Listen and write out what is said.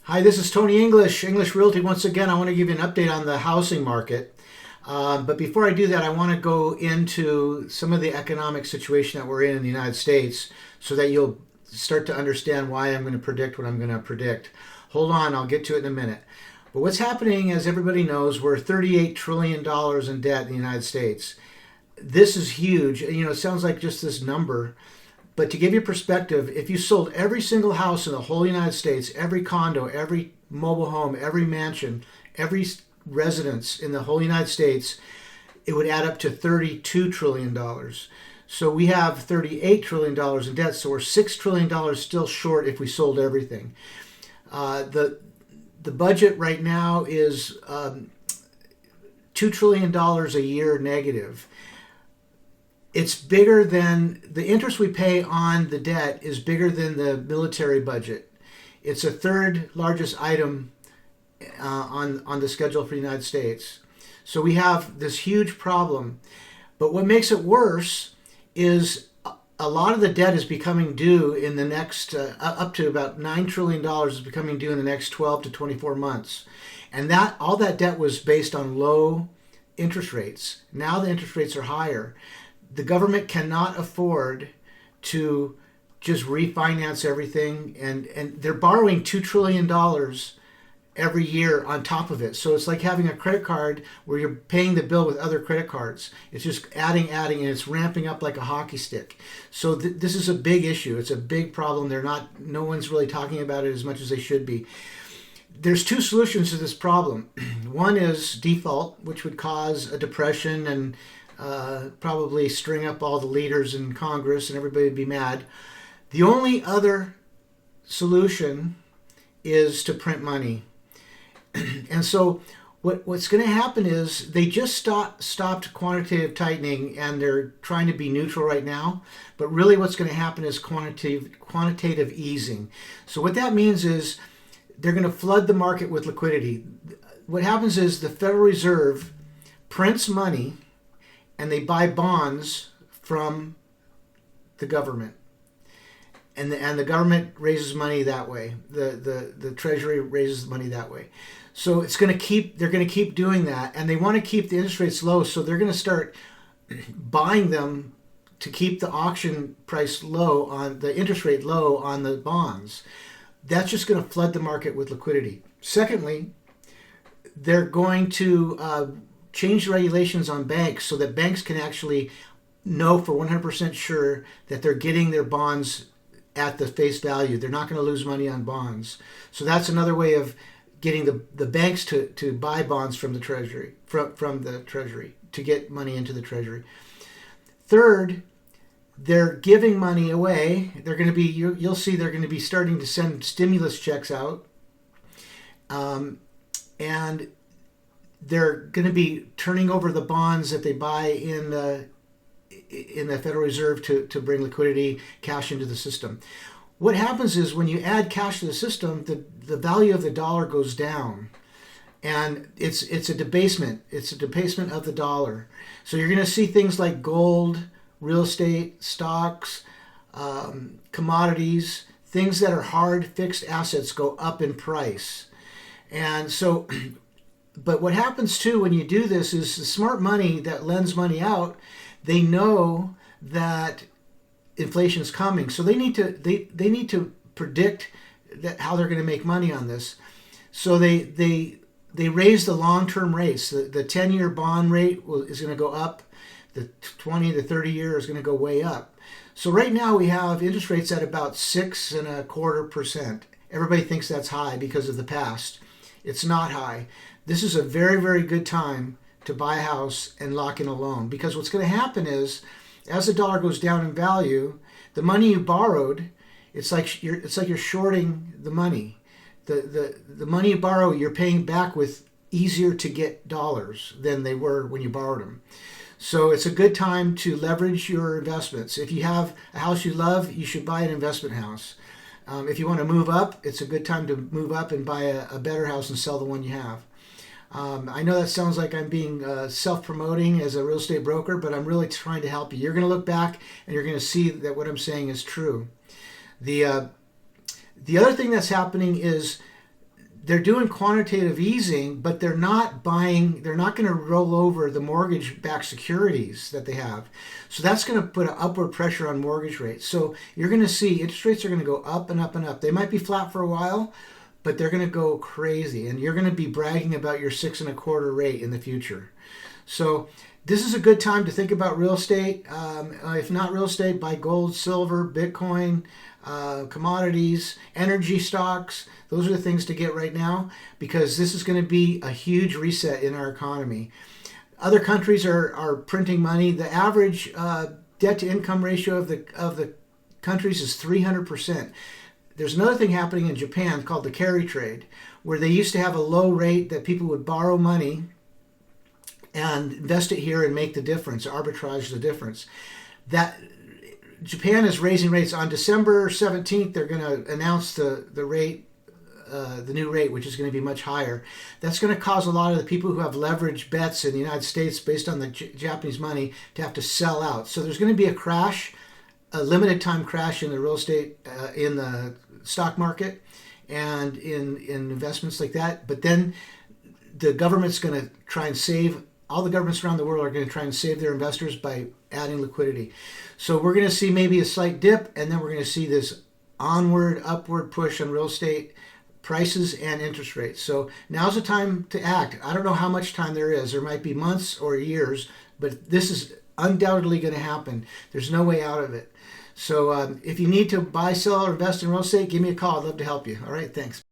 Hi, this is Tony English Realty. Once again, I want to give you an update on the housing market. But before I do that, I want to go into some of the economic situation that we're in the United States so that you'll start to understand why I'm going to predict what I'm going to predict. Hold on, I'll get to it in a minute. But what's happening, as everybody knows, we're $38 trillion in debt in the United States. This is huge. It sounds like just this number. But to give you perspective, if you sold every single house in the whole United States, every condo, every mobile home, every mansion, every residence in the whole United States, it would add up to $32 trillion. So we have $38 trillion in debt, so we're $6 trillion still short if we sold everything. The budget right now is $2 trillion a year negative. It's bigger than the interest we pay on the debt is bigger than the military budget. It's a third largest item on the schedule for the United States. So we have this huge problem. But what makes it worse is a lot of the debt is becoming due in the next, up to about $9 trillion is becoming due in the next 12 to 24 months. And all that debt was based on low interest rates. Now the interest rates are higher. The government cannot afford to just refinance everything, and they're borrowing $2 trillion every year on top of it. So it's like having a credit card where you're paying the bill with other credit cards. It's just adding, and it's ramping up like a hockey stick. So this is a big issue. It's a big problem. No one's really talking about it as much as they should be. There's two solutions to this problem. One is default, which would cause a depression and probably string up all the leaders in Congress and everybody would be mad. The only other solution is to print money. And so what's going to happen is they just stopped quantitative tightening and they're trying to be neutral right now. But really what's going to happen is quantitative easing. So what that means is they're going to flood the market with liquidity. What happens is the Federal Reserve prints money and they buy bonds from the government, and the government raises money that way. The Treasury raises money that way. So they're going to keep doing that, and they want to keep the interest rates low. So they're going to start buying them to keep the auction price low on the interest rate low on the bonds. That's just going to flood the market with liquidity. Secondly, they're going to change the regulations on banks so that banks can actually know for 100% sure that they're getting their bonds at the face value. They're not going to lose money on bonds. So that's another way of getting the banks to buy bonds from the Treasury, from the Treasury, to get money into the Treasury. Third, they're giving money away. They're going to be, you'll see they're going to be starting to send stimulus checks out. And they're going to be turning over the bonds that they buy in the Federal Reserve to bring liquidity, cash into the system. What happens is when you add cash to the system, the value of the dollar goes down. And it's a debasement. It's a debasement of the dollar. So you're going to see things like gold, real estate, stocks, commodities, things that are hard fixed assets go up in price. And so but what happens too when you do this is the smart money that lends money out, they know that inflation is coming. So they need to predict how they're going to make money on this. So they raise the long-term rates. The 10-year bond rate is going to go up. The 20 to 30-year is going to go way up. So right now we have interest rates at about 6.25%. Everybody thinks that's high because of the past. It's not high. This is a very, very good time to buy a house and lock in a loan, because what's going to happen is as the dollar goes down in value, the money you borrowed, it's like you're shorting the money. The money you borrow, you're paying back with easier to get dollars than they were when you borrowed them. So it's a good time to leverage your investments. If you have a house you love, you should buy an investment house. If you want to move up, it's a good time to move up and buy a better house and sell the one you have. I know that sounds like I'm being self-promoting as a real estate broker, but I'm really trying to help you. You're going to look back and you're going to see that what I'm saying is true. The other thing that's happening is they're doing quantitative easing, but they're not going to roll over the mortgage-backed securities that they have. So that's going to put an upward pressure on mortgage rates. So you're going to see interest rates are going to go up and up and up. They might be flat for a while, but they're going to go crazy. And you're going to be bragging about your 6.25% rate in the future. So this is a good time to think about real estate. If not real estate, buy gold, silver, Bitcoin, commodities, energy stocks. Those are the things to get right now, because this is going to be a huge reset in our economy. Other countries are printing money. The average debt to income ratio of the countries is 300%. There's another thing happening in Japan called the carry trade, where they used to have a low rate that people would borrow money and invest it here and make the difference, arbitrage the difference. That Japan is raising rates. On December 17th, they're going to announce the rate, the new rate, which is going to be much higher. That's going to cause a lot of the people who have leveraged bets in the United States based on the Japanese money to have to sell out. So there's going to be a crash, a limited time crash in the real estate, in the stock market and in investments like that. But then the government's going to try and save. All the governments around the world are going to try and save their investors by adding liquidity. So we're going to see maybe a slight dip, and then we're going to see this onward, upward push on real estate prices and interest rates. So now's the time to act. I don't know how much time there is. There might be months or years, but this is undoubtedly going to happen. There's no way out of it. So if you need to buy, sell, or invest in real estate, give me a call. I'd love to help you. All right, thanks.